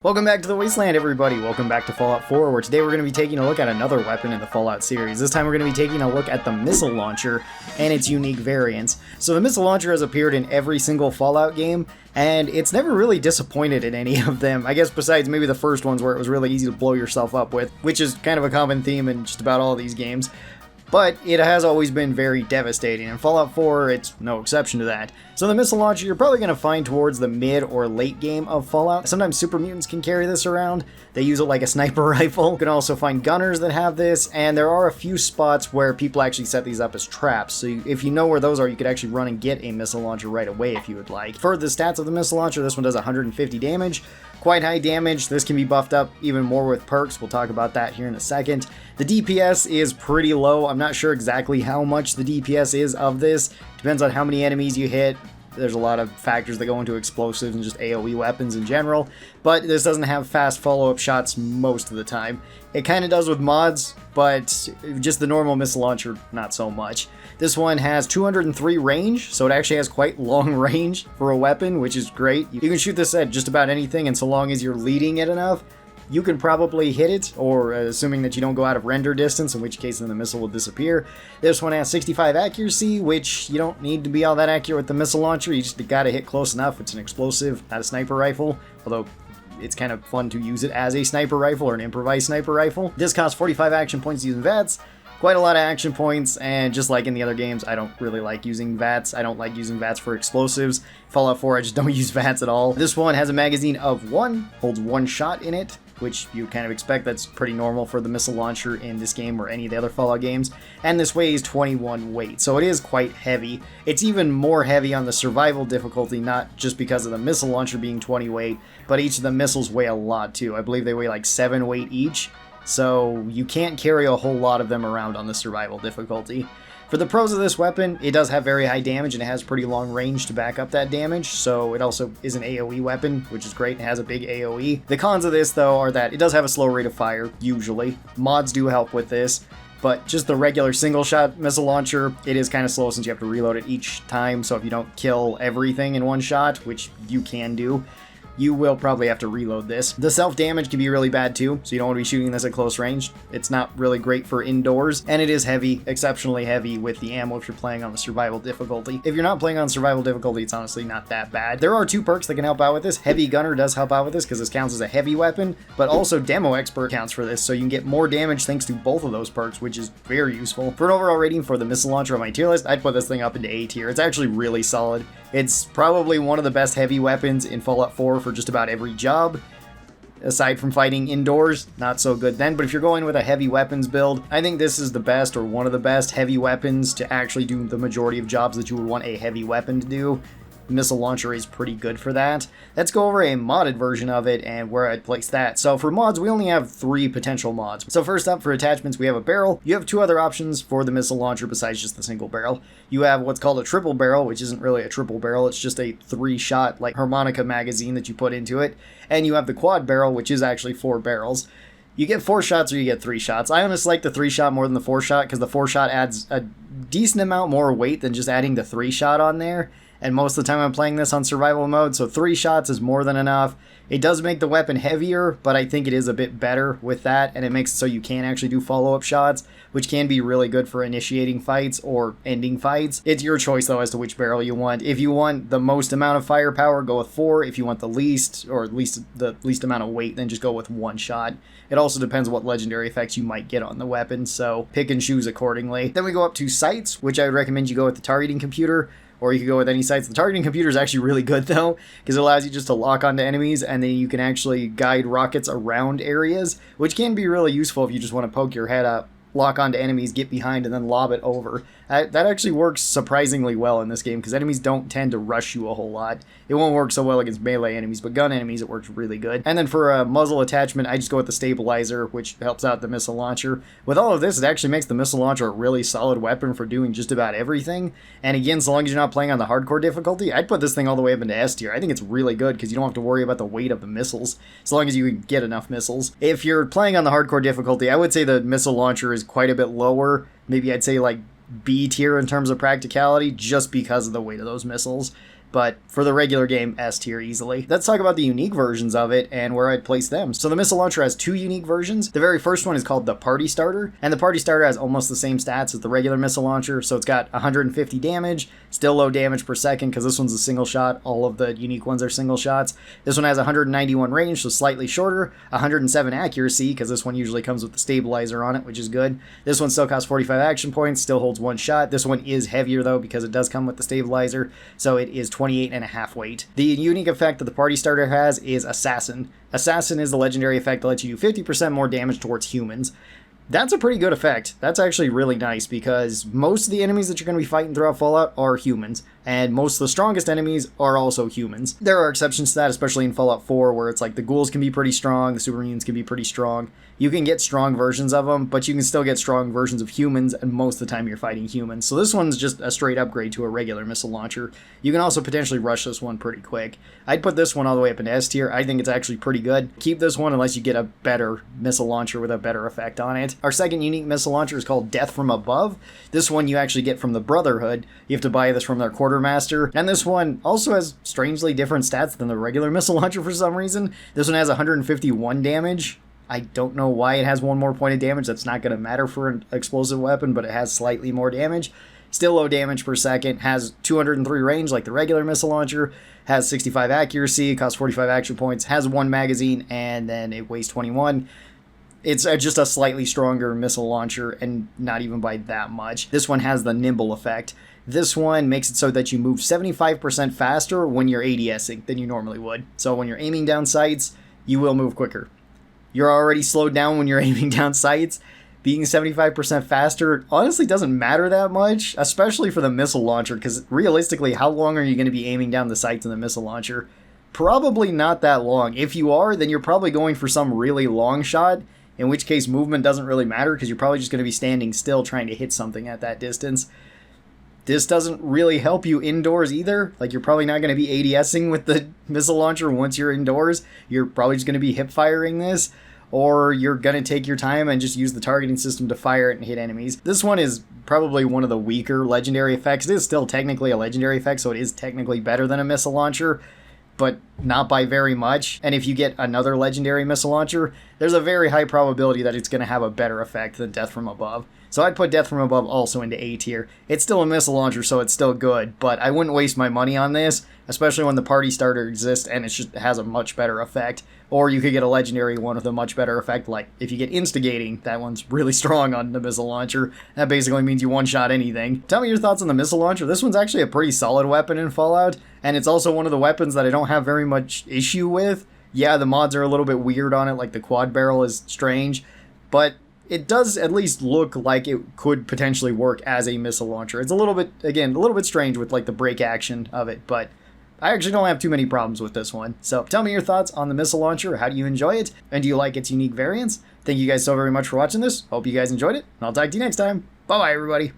Welcome back to the Wasteland, everybody. Welcome back to Fallout 4, where today we're going to be taking a look at another weapon in the Fallout series. This time we're going to be taking a look at the missile launcher and its unique variants. So the missile launcher has appeared in every single Fallout game, and it's never really disappointed in any of them. I guess besides maybe the first ones where it was really easy to blow yourself up with, which is kind of a common theme in just about all these games. But it has always been very devastating, and Fallout 4, it's no exception to that. So the missile launcher you're probably going to find towards the mid or late game of Fallout. Sometimes super mutants can carry this around. They use it like a sniper rifle. You can also find gunners that have this, and there are a few spots where people actually set these up as traps. So if you know where those are, you could actually run and get a missile launcher right away if you would like. For the stats of the missile launcher, this one does 150 damage. Quite high damage. This can be buffed up even more with perks. We'll talk about that here in a second. The DPS is pretty low. I'm not sure exactly how much the DPS is of this. Depends on how many enemies you hit. There's a lot of factors that go into explosives and just AoE weapons in general, but this doesn't have fast follow-up shots most of the time. It kind of does with mods, but just the normal missile launcher, not so much. This one has 203 range, so it actually has quite long range for a weapon, which is great. You can shoot this at just about anything, and so long as you're leading it enough, you can probably hit it, or assuming that you don't go out of render distance, in which case then the missile will disappear. This one has 65 accuracy, which you don't need to be all that accurate with the missile launcher. You just gotta hit close enough. It's an explosive, not a sniper rifle, although it's kind of fun to use it as a sniper rifle or an improvised sniper rifle. This costs 45 action points using VATS. Quite a lot of action points, and just like in the other games, I don't really like using VATS. I don't like using VATS for explosives. Fallout 4, I just don't use VATS at all. This one has a magazine of 1, holds 1 shot in it, which you kind of expect. That's pretty normal for the missile launcher in this game or any of the other Fallout games. And this weighs 21 weight, so it is quite heavy. It's even more heavy on the survival difficulty, not just because of the missile launcher being 20 weight, but each of the missiles weigh a lot too. I believe they weigh like 7 weight each. So you can't carry a whole lot of them around on the survival difficulty. For the pros of this weapon, it does have very high damage and it has pretty long range to back up that damage, so it also is an AoE weapon, which is great. It has a big AoE. The cons of this, though, are that it does have a slow rate of fire, usually. Mods do help with this, but just the regular single-shot missile launcher, it is kind of slow since you have to reload it each time, so if you don't kill everything in one shot, which you can do, you will probably have to reload this. The self-damage can be really bad too, so you don't want to be shooting this at close range. It's not really great for indoors, and it is heavy, exceptionally heavy with the ammo if you're playing on the survival difficulty. If you're not playing on survival difficulty, it's honestly not that bad. There are 2 perks that can help out with this. Heavy Gunner does help out with this because this counts as a heavy weapon, but also Demo Expert counts for this, so you can get more damage thanks to both of those perks, which is very useful. For an overall rating for the missile launcher on my tier list, I'd put this thing up into A tier. It's actually really solid. It's probably one of the best heavy weapons in Fallout 4 for just about every job. Aside from fighting indoors, not so good then, but if you're going with a heavy weapons build, I think this is the best or one of the best heavy weapons to actually do the majority of jobs that you would want a heavy weapon to do. The missile launcher is pretty good for that. Let's go over a modded version of it and where I'd place that. So for mods, we only have 3 potential mods. So first up, for attachments, we have a barrel. You have 2 other options for the missile launcher besides just the single barrel. You have what's called a triple barrel, which isn't really a triple barrel, it's just a 3-shot like harmonica magazine that you put into it. And you have the quad barrel, which is actually 4 barrels. You get 4 shots or you get 3 shots. I honestly like the 3-shot more than the 4-shot because the 4-shot adds a decent amount more weight than just adding the 3-shot on there. And most of the time I'm playing this on survival mode, so 3 shots is more than enough. It does make the weapon heavier, but I think it is a bit better with that, and it makes it so you can actually do follow-up shots, which can be really good for initiating fights or ending fights. It's your choice, though, as to which barrel you want. If you want the most amount of firepower, go with 4. If you want the least, or at least the least amount of weight, then just go with 1 shot. It also depends what legendary effects you might get on the weapon, so pick and choose accordingly. Then we go up to sights, which I would recommend you go with the targeting computer, or you could go with any sights. The targeting computer is actually really good, though, because it allows you just to lock onto enemies, and then you can actually guide rockets around areas, which can be really useful if you just want to poke your head up, lock onto enemies, get behind, and then lob it over. That actually works surprisingly well in this game, because enemies don't tend to rush you a whole lot. It won't work so well against melee enemies, but gun enemies, it works really good. And then for a muzzle attachment, I just go with the stabilizer, which helps out the missile launcher. With all of this, it actually makes the missile launcher a really solid weapon for doing just about everything. And again, so long as you're not playing on the hardcore difficulty, I'd put this thing all the way up into S tier. I think it's really good, because you don't have to worry about the weight of the missiles, so long as you can get enough missiles. If you're playing on the hardcore difficulty, I would say the missile launcher is quite a bit lower. Maybe I'd say like B tier in terms of practicality, just because of the weight of those missiles. but for the regular game, S tier easily. Let's talk about the unique versions of it and where I'd place them. So the missile launcher has 2 unique versions. The very first one is called the Party Starter, and the Party Starter has almost the same stats as the regular missile launcher, so it's got 150 damage, still low damage per second because this one's a single shot. All of the unique ones are single shots. This one has 191 range, so slightly shorter, 107 accuracy because this one usually comes with the stabilizer on it, which is good. This one still costs 45 action points, still holds 1 shot. This one is heavier though because it does come with the stabilizer, so it is 28.5 weight. The unique effect that the Party Starter has is Assassin. Assassin is the legendary effect that lets you do 50% more damage towards humans. That's a pretty good effect. That's actually really nice because most of the enemies that you're going to be fighting throughout Fallout are humans, and most of the strongest enemies are also humans. There are exceptions to that, especially in Fallout 4, where it's like the ghouls can be pretty strong, the supermutants can be pretty strong. You can get strong versions of them, but you can still get strong versions of humans, and most of the time you're fighting humans. So this one's just a straight upgrade to a regular missile launcher. You can also potentially rush this one pretty quick. I'd put this one all the way up into S tier. I think it's actually pretty good. Keep this one unless you get a better missile launcher with a better effect on it. Our second unique missile launcher is called Death from Above. This one you actually get from the Brotherhood. You have to buy this from their quartermaster. And this one also has strangely different stats than the regular missile launcher for some reason. This one has 151 damage. I don't know why it has 1 more point of damage. That's not going to matter for an explosive weapon, but it has slightly more damage. Still low damage per second, has 203 range like the regular missile launcher, has 65 accuracy, costs 45 action points, has 1 magazine, and then it weighs 21. It's just a slightly stronger missile launcher, and not even by that much. This one has the nimble effect. This one makes it so that you move 75% faster when you're ADSing than you normally would. So when you're aiming down sights, you will move quicker. You're already slowed down when you're aiming down sights. Being 75% faster honestly doesn't matter that much, especially for the missile launcher, because realistically, how long are you going to be aiming down the sights in the missile launcher? Probably not that long. If you are, then you're probably going for some really long shot, in which case movement doesn't really matter because you're probably just going to be standing still trying to hit something at that distance. This doesn't really help you indoors either. Like, you're probably not going to be ADSing with the missile launcher once you're indoors. You're probably just going to be hip firing this, or you're going to take your time and just use the targeting system to fire it and hit enemies. This one is probably one of the weaker legendary effects. It is still technically a legendary effect, so it is technically better than a missile launcher, but not by very much. And if you get another legendary missile launcher, there's a very high probability that it's going to have a better effect than Death from Above. So I'd put Death from Above also into A tier. It's still a missile launcher, so it's still good, but I wouldn't waste my money on this, especially when the Party Starter exists and it just has a much better effect. Or you could get a legendary one with a much better effect, like if you get Instigating, that one's really strong on the missile launcher. That basically means you one-shot anything. Tell me your thoughts on the missile launcher. This one's actually a pretty solid weapon in Fallout, and it's also one of the weapons that I don't have very much issue with. Yeah, the mods are a little bit weird on it, like the quad barrel is strange, but it does at least look like it could potentially work as a missile launcher. It's a little bit, again, a little bit strange with like the break action of it, but I actually don't have too many problems with this one. So tell me your thoughts on the missile launcher. How do you enjoy it? And do you like its unique variants? Thank you guys so very much for watching this. Hope you guys enjoyed it, and I'll talk to you next time. Bye-bye, everybody.